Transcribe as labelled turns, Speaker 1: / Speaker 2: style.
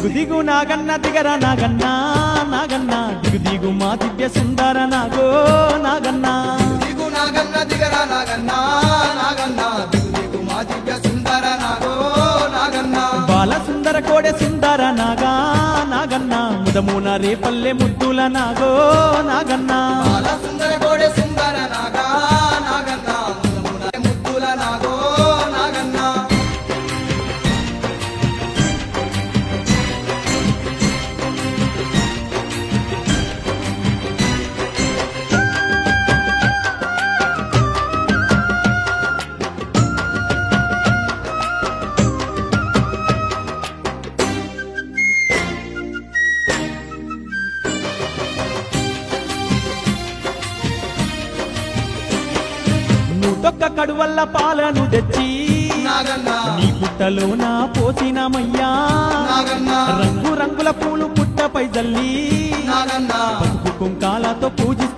Speaker 1: దిగు దిగు నాగన్న దిగరా నాగన్న నాగన్న దిగు దిగు మా దివ్య సుందర నాగో నాగన్న
Speaker 2: దిగు నాగన్న దిగరా నాగన్న నాగన్న దిగు దిగు మా దివ్య సుందర నాగో నాగన్న
Speaker 1: బాల సుందర కోడె సుందర నాగా నాగన్న ముదమున రేపల్లె ముద్దుల నాగో నాగన్న
Speaker 2: బాల సుందర కోడె సుందర నాగా నాగన్న ముదమున ముద్దుల నాగో నాగన్న
Speaker 1: నూటొక్క కడువల్ల పాలను తెచ్చి
Speaker 2: నాగన్న
Speaker 1: నీ పుట్టలోన పోసినమయ్యా
Speaker 2: నాగన్న
Speaker 1: రంగు రంగుల పూలు పుట్టపై జల్లి
Speaker 2: నాగన్న
Speaker 1: పసుపు కుంకాలతో పూజిస్తామయ్యా